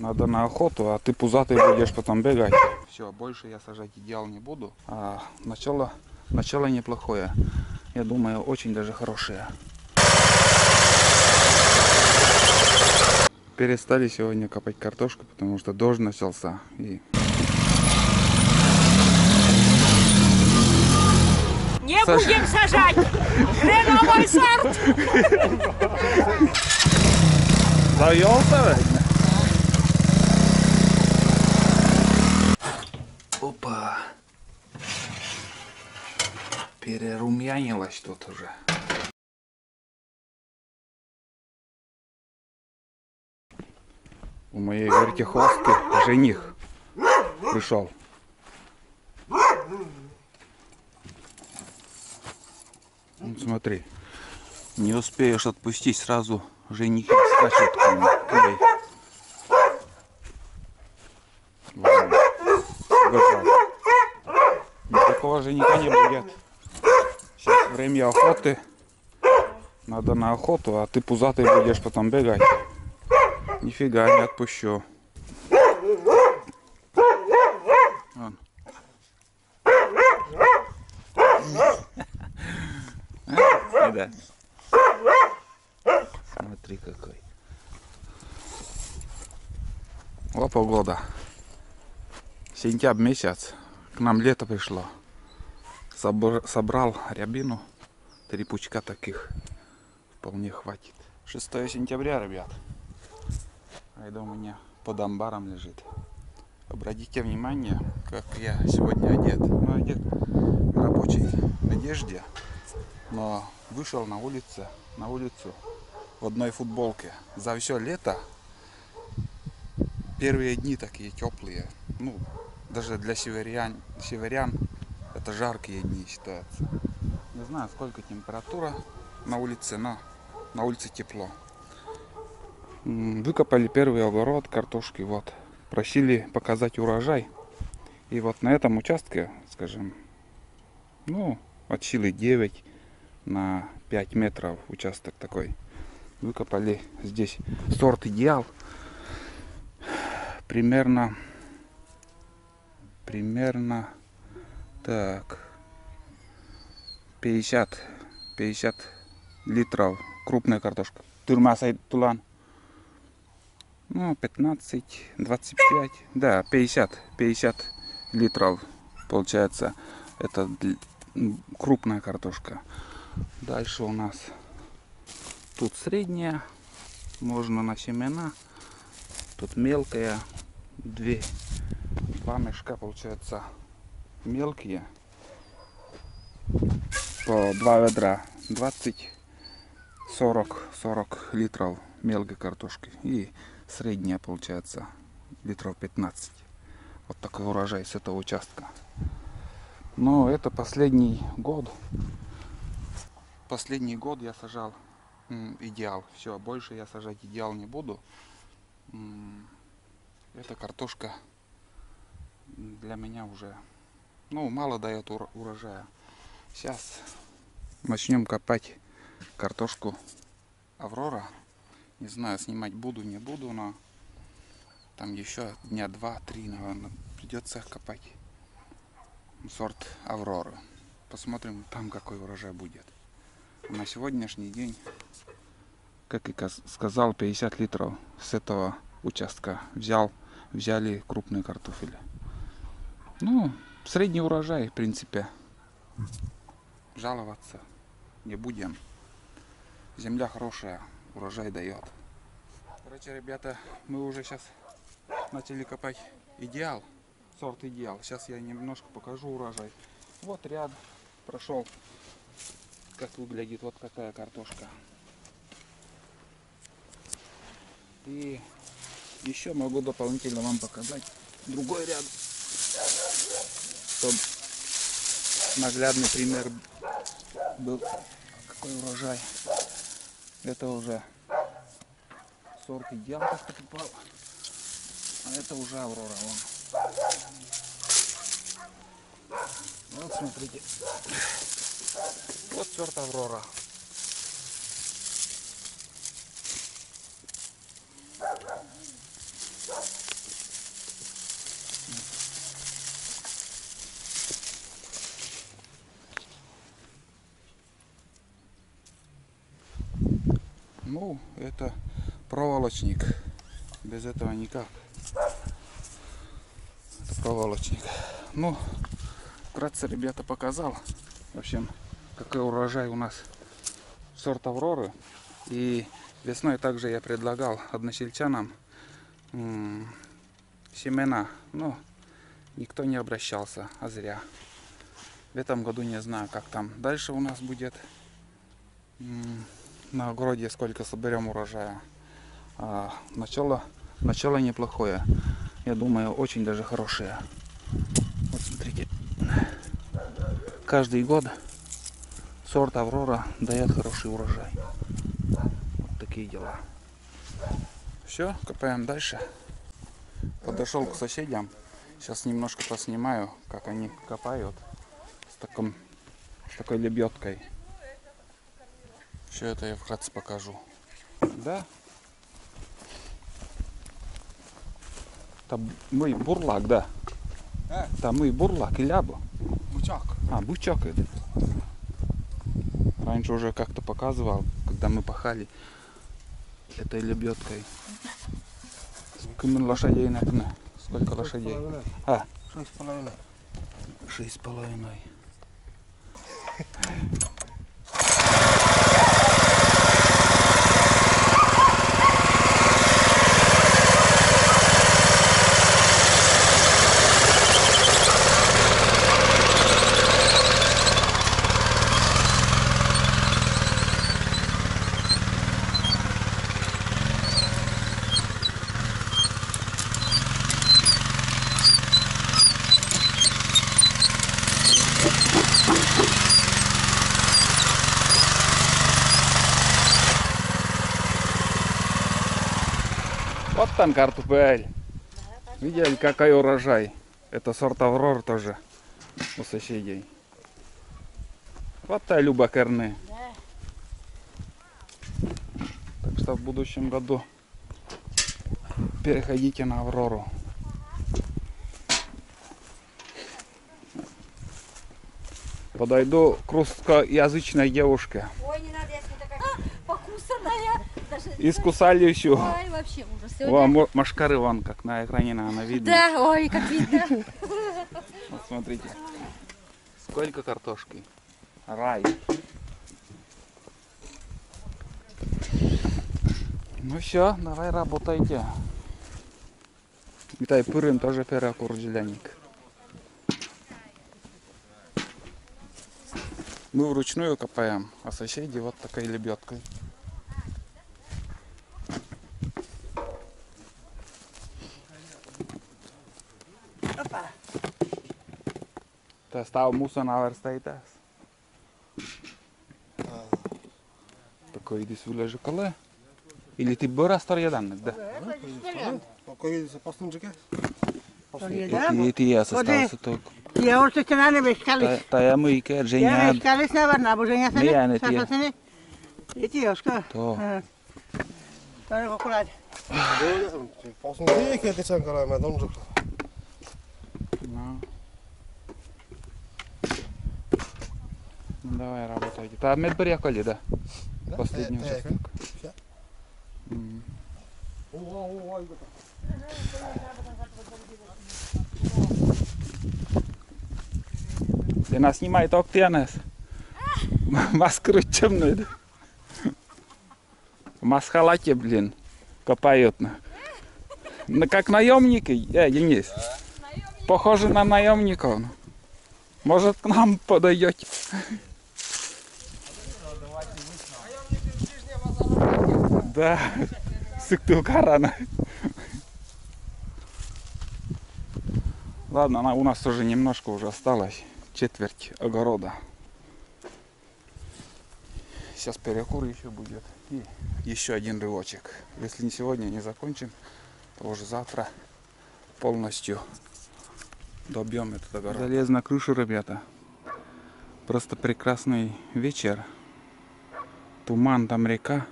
Надо на охоту, а ты пузатый будешь потом бегать. Все, больше я сажать идеал не буду. А начало неплохое. Я думаю, очень даже хорошее. Перестали сегодня копать картошку, потому что дождь начался. Не будем сажать! Хреновый сорт! Завелся? Опа! Перерумянилось тут уже. У моей вертихвостки жених пришел. Ну, смотри, не успеешь отпустить, сразу женихи скачут к ней. Ладно, убежал. Никакого жениха не будет. Сейчас время охоты. Надо на охоту, а ты пузатый будешь потом бегать. Нифига не отпущу. Вон. Да. Смотри какой. О, погода. Сентябрь месяц. К нам лето пришло. Собрал рябину. 3 пучка таких. Вполне хватит. 6 сентября, ребят. Это у меня под амбаром лежит. Обратите внимание, как я сегодня одет. Ну, одет в рабочей одежде. Но вышел на улицу в одной футболке. За все лето первые дни такие теплые. Ну, даже для северян это жаркие дни считаются. Не знаю, сколько температура на улице, но на улице тепло. Выкопали первый огород картошки. Вот. Просили показать урожай. И вот на этом участке, скажем, ну, от силы 9 на 5 метров участок такой. Выкопали здесь сорт идеал. Примерно так 50 литров крупная картошка. Турмасай тулан. Ну, 15, 25, да, 50 литров получается. Это крупная картошка. Дальше у нас тут средняя, можно на семена. Тут мелкая, два мешка получается мелкие. По 2 ведра, 20-40 литров мелкой картошки. И средняя получается литров 15. Вот такой урожай с этого участка. Но это последний год. Последний год я сажал идеал. Все, больше я сажать идеал не буду. Эта картошка для меня уже, ну, мало дает урожая. Сейчас начнем копать картошку Аврора. Не знаю, снимать буду, не буду, но там еще дня 2-3, наверное, придется копать сорт Авроры. Посмотрим там, какой урожай будет. На сегодняшний день, как и сказал, 50 литров с этого участка взяли крупные картофели. Ну, средний урожай, в принципе. Жаловаться не будем. Земля хорошая, урожай дает. Короче, ребята, мы уже сейчас начали копать идеал, сорт идеал. Сейчас я немножко покажу урожай. Вот ряд прошел, как выглядит вот такая картошка. И еще могу дополнительно вам показать другой ряд, чтобы наглядный пример был, какой урожай. Это уже сорт идеал, как покупал, а это уже Аврора. Вот смотрите, вот сорт Аврора. Ну, это проволочник. Без этого никак. Это проволочник. Ну, вкратце, ребята, показал. В общем, какой урожай у нас сорт Авроры. И весной также я предлагал односельчанам семена. Но никто не обращался, а зря. В этом году не знаю, как там дальше у нас будет. На огороде сколько соберем урожая. Начало неплохое. Я думаю, очень даже хорошее. Вот смотрите. Каждый год сорт Аврора дает хороший урожай. Вот такие дела. Все, копаем дальше. Подошел к соседям. Сейчас немножко поснимаю, как они копают с такой лебедкой. Все это я вкратце покажу. Да? Там мы бурлак, да? Там мы бурлак и ляба. Бычак. Бычок это. Раньше уже как-то показывал, когда мы пахали этой лебедкой. Сколько лошадей например? Сколько лошадей? 6,5. 6,5. Вот там картофель. Видели, какой урожай. Это сорт Аврор тоже у соседей. Вот та Люба Керны. Так что в будущем году переходите на Аврору. Подойду к русскоязычной девушке. Ой, не надо, я такая покусанная. Даже... Искусали еще. Ой, вообще ужас. О, машкары вон, как на экране она видно. Да, ой, как видно. Вот смотрите. Сколько картошки. Рай. Ну все, давай работайте. Витай пырым тоже перекурджилянник. Мы вручную копаем, а соседи вот такой лебедкой. Опа. Tästä musa naversteitä. Такой здесь вылежикале. Или ты бы расторядан, да? Какой пастунчик? Эти я остался только. Я уже стена не вешкались. Тая мы и Я Женя. вешкались, наверное, бо Женя Не, не сene. ти. Сасасene. Эти ёшка. То. Тары кокулад. Пастунчик это чем караме донжик. Ну давай работайте. Та медбарьякали, да? Последний участок. Все. Ты нас снимай только ты, Анес. Маскру темную. В масхалате, блин, копают. Как наемники, Денис. Похоже на наемников. Может, к нам подойдете? Да, сыктылкарана. Ладно, у нас тоже немножко уже осталось. Четверть огорода. Сейчас перекур еще будет. И еще один рывочек. Если не сегодня не закончим, то уже завтра полностью добьем этот огород. Залез на крышу, ребята. Просто прекрасный вечер. Туман, там река.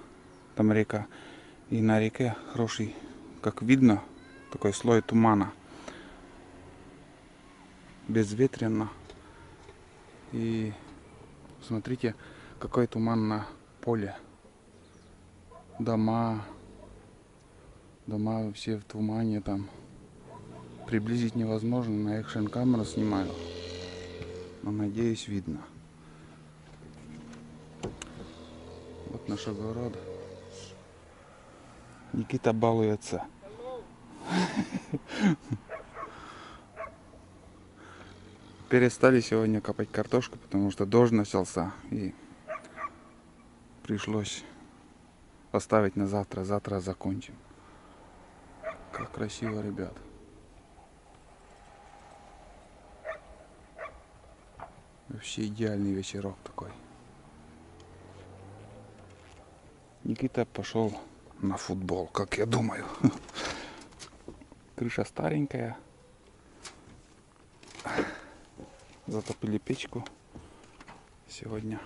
И на реке хороший, как видно, такой слой тумана. Безветренно. И смотрите, какой туман на поле. дома все в тумане там. Приблизить невозможно, на экшн камеру снимаю. Но надеюсь, видно. Вот наш огород. Никита балуется. Перестали сегодня копать картошку, потому что дождь начался. И пришлось оставить на завтра. Завтра закончим. Как красиво, ребят. Вообще идеальный вечерок такой. Никита пошел на футбол, как я думаю. Крыша старенькая. Затопили печку сегодня.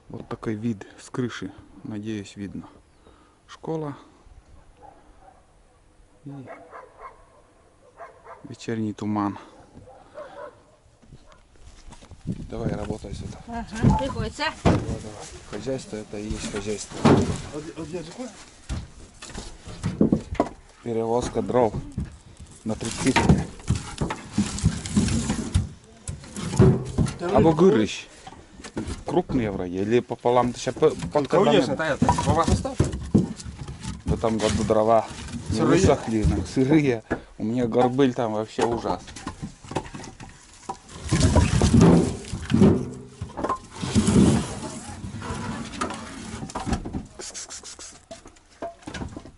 Вот такой вид с крыши. Надеюсь, видно. Школа. И вечерний туман. Давай работай сюда. Ага, приходится. Давай. Хозяйство это и есть хозяйство. Перевозка дров на предписание. Або гырыш. Крупные вроде. Или пополам. Сейчас под Конечно, да, это по вас оставь. В этом году дрова не Сырые. высохли. Сырые. У меня горбыль там вообще ужас.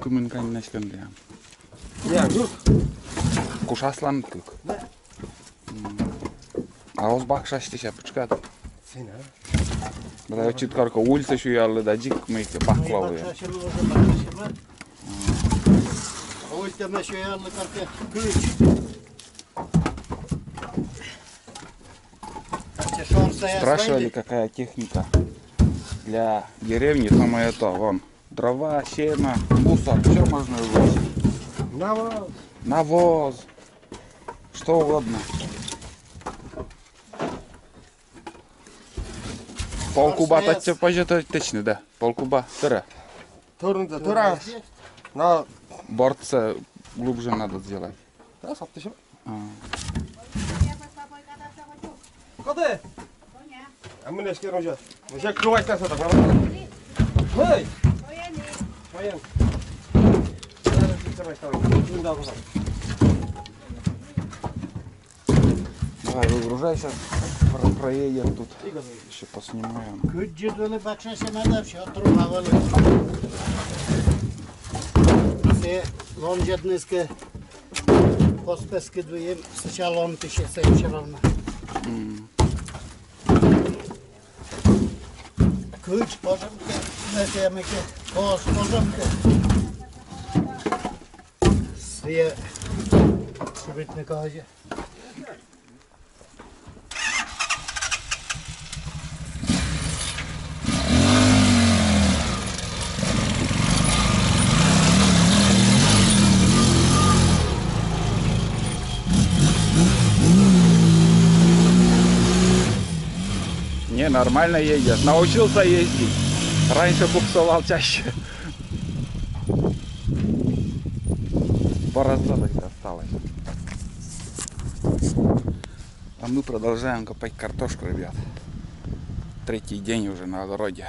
Күмінкән нәшкәндә. Я, Гюрк. Кушаслан күк. Ağız bakşaştı şapçıkat. Sen ha? Burada çitkarka ulsa şu yalı da cik mıydı baklalı ya. Ось там еще я на карте ключ. Спрашивали, какая техника для деревни, самое это, вон, дрова, сено, мусор, все можно вывозить. Навоз. Навоз, что угодно. Полкуба татьте пожалуйста, точно, да, полкуба, тыра. Турнда турас. На Бортца глубже надо сделать. да, саптышым. Куда? А мы не скажем сейчас. Мы сейчас крывать нас это, правда? Ой. Воен. Давай, выгружайся, проедем тут, еще поснимаем. Gücü dolu bakşaşına da şu oturum havalı. Все лонжетныски поспески двоем сначала он пишет все равно. Güç bozum ki ne demek ki boz bozum ki. Све şubetine kahacı. Не, нормально едешь. Научился ездить. Раньше буксовал чаще. Борозда только осталась. А мы продолжаем копать картошку, ребят. Третий день уже на огороде.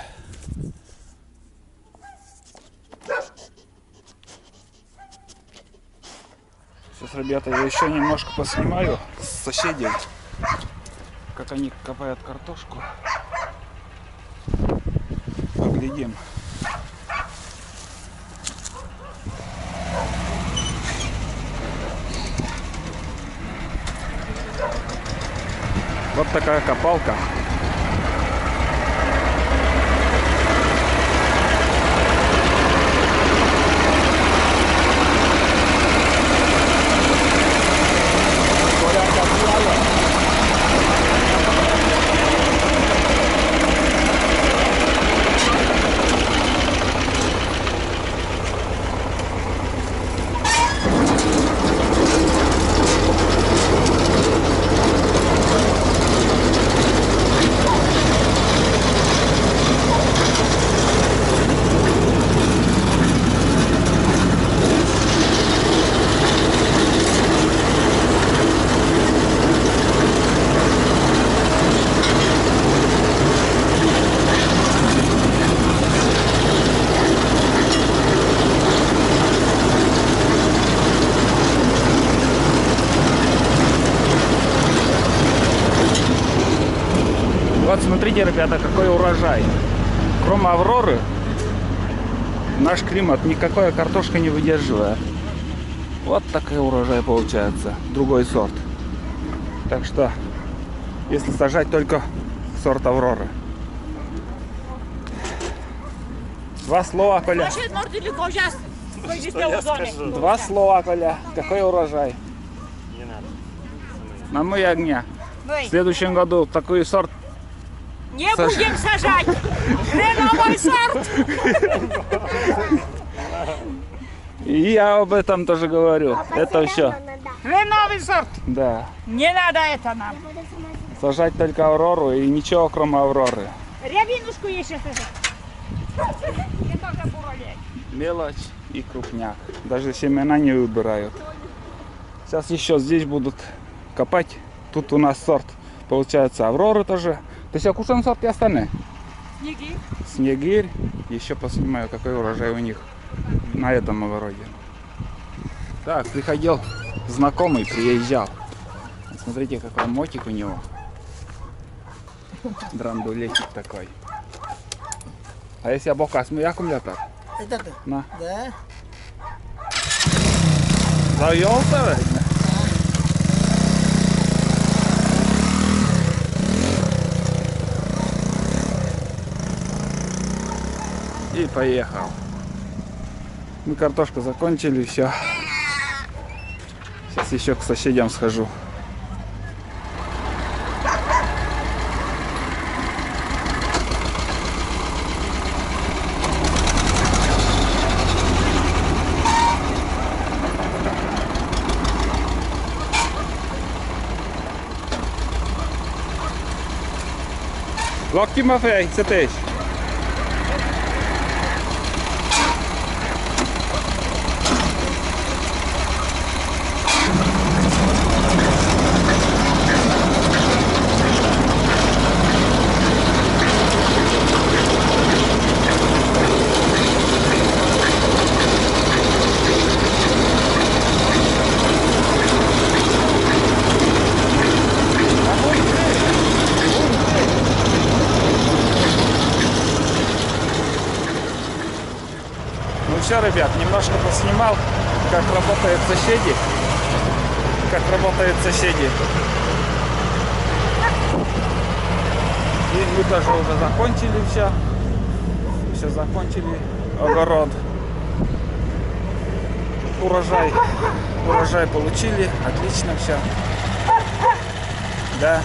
Сейчас, ребята, я еще немножко поснимаю с соседей, как они копают картошку. Поглядим. Вот такая копалка. Посмотрите, ребята, какой урожай. Кроме Авроры, наш климат никакая картошка не выдерживает. Вот такой урожай получается. Другой сорт. Так что, если сажать только сорт Авроры. Два слова, Коля. Два слова, Коля. Какой урожай. На мои огня. В следующем году такой сорт Не будем сажать! Хреновый сорт! И я об этом тоже говорю. Это все. Хреновый сорт! Да. Не надо это нам. Сажать только Аврору и ничего кроме Авроры. Рябинушку еще сажать. Не только буролей. Мелочь и крупняк. Даже семена не выбирают. Сейчас еще здесь будут копать. Тут у нас сорт получается Авроры тоже. То есть акушен сорт и остальные? Снеги. Снегирь. Еще поснимаю, какой урожай у них на этом огороде. Так, приходил знакомый, приезжал. Смотрите, какой мотик у него. Драндулетик такой. А если я бока смею аккумулятор? Это ты? На. Да. Завелся? И поехал. Мы картошку закончили, все. Сейчас еще к соседям схожу. Lock Timofey, co tyś? Все, ребят, немножко поснимал, как работают соседи. Как работают соседи. И мы тоже уже закончили все. Все закончили огород. Урожай получили. Отлично все. Да,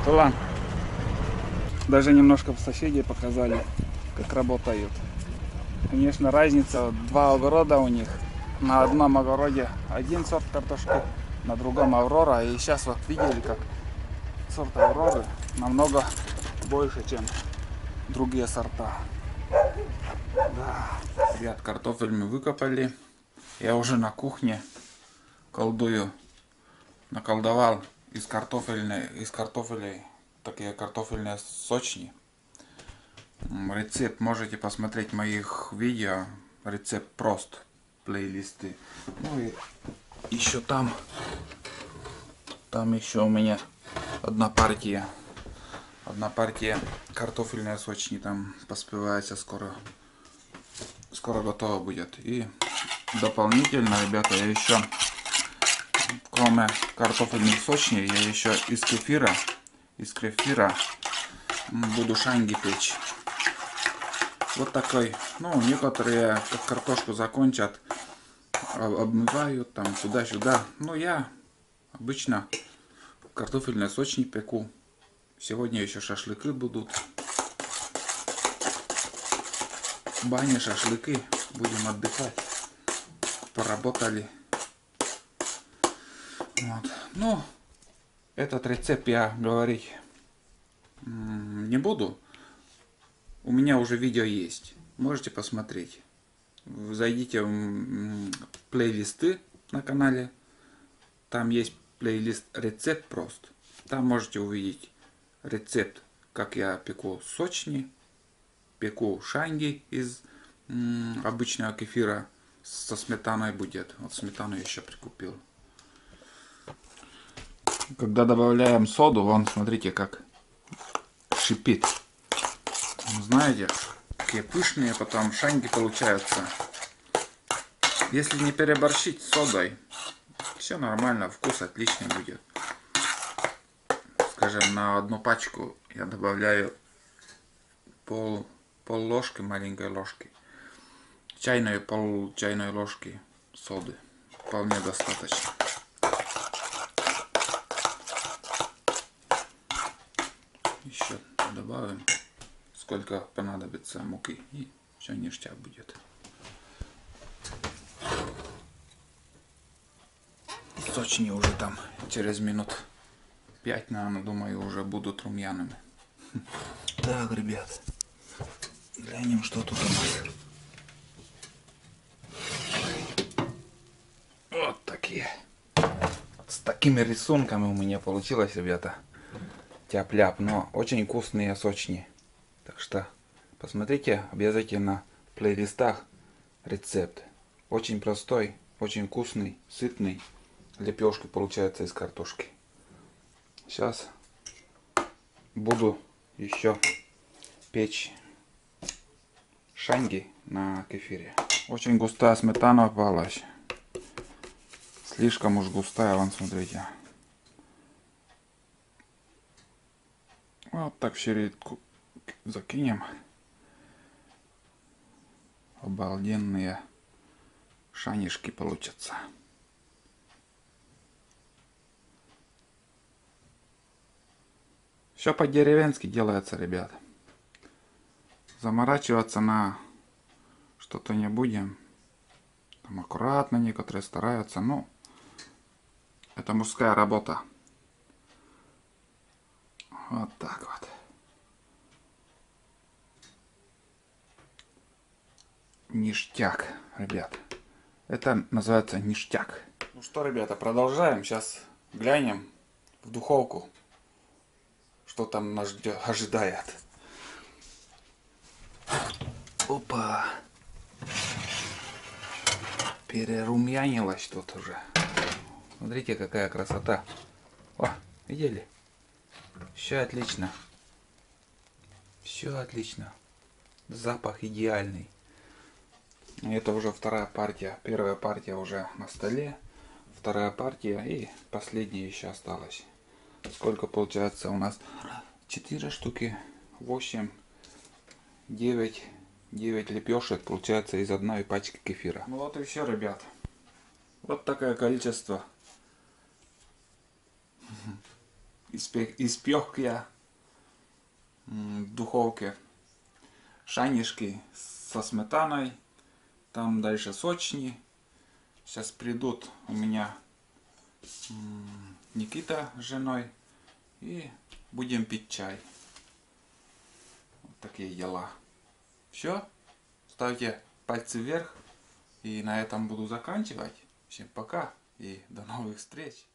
Тулан. Даже немножко соседей показали, как работают. Конечно, разница, два огорода у них. На одном огороде один сорт картошки, на другом Аврора. И сейчас вот видели, как сорт Авроры намного больше, чем другие сорта. Да. Ряд картофель мы выкопали. Я уже на кухне колдую. Наколдовал из картофеля такие картофельные сочни. Рецепт можете посмотреть в моих видео. Рецепт прост. Плейлисты. Ну и еще там еще у меня одна партия картофельные сочни там поспевается, скоро готово будет. И дополнительно, ребята, я еще кроме картофельных сочней, я еще из кефира буду шанги печь. Вот такой. Ну, некоторые как картошку закончат, обмывают там туда-сюда. Но я обычно картофельные сочни пеку. Сегодня еще шашлыки будут. Баня, шашлыки. Будем отдыхать. Поработали. Вот. Ну, этот рецепт я говорить не буду. У меня уже видео есть. Можете посмотреть. Зайдите в плейлисты на канале. Там есть плейлист рецепт прост. Там можете увидеть рецепт, как я пеку сочни. Пеку шанги из обычного кефира. Со сметаной будет. Вот сметану еще прикупил. Когда добавляем соду, вон смотрите, как шипит. Знаете, какие пышные потом шаньки получаются. Если не переборщить с содой, все нормально, вкус отличный будет. Скажем, на одну пачку я добавляю пол ложки, маленькой ложки, пол чайной ложки соды. Вполне достаточно. Еще добавим, сколько понадобится муки, и все ништяк будет. Сочни уже там через минут 5, наверное, думаю, уже будут румяными. Так, ребят, глянем, что тут у нас. Вот такие. С такими рисунками у меня получилось, ребята. Тяп-ляп, но очень вкусные сочни. Так что посмотрите обязательно в плейлистах рецепт. Очень простой, очень вкусный, сытный. Лепешки получается из картошки. Сейчас буду еще печь шаньги на кефире. Очень густая сметана попалась. Слишком уж густая, вон, смотрите. Вот так в щеритку закинем. Обалденные шанишки получатся. Все по-деревенски делается, ребят. Заморачиваться на что-то не будем. Там аккуратно некоторые стараются, но это мужская работа. Вот так вот. Ништяк, ребят. Это называется ништяк. Ну что, ребята, продолжаем. Сейчас глянем в духовку, что там нас ожидает. Опа. Перерумянилось тут уже. Смотрите, какая красота. О, видели? Все отлично. Все отлично. Запах идеальный. Это уже вторая партия. Первая партия уже на столе. Вторая партия и последняя еще осталась. Сколько получается у нас? 4 штуки. 8, 9 лепешек получается из одной пачки кефира. Ну вот и все, ребят. Вот такое количество. Испек я в духовке шанишки со сметаной. Там дальше сочни. Сейчас придут у меня Никита с женой. И будем пить чай. Вот такие дела. Все. Ставьте пальцы вверх. И на этом буду заканчивать. Всем пока и до новых встреч.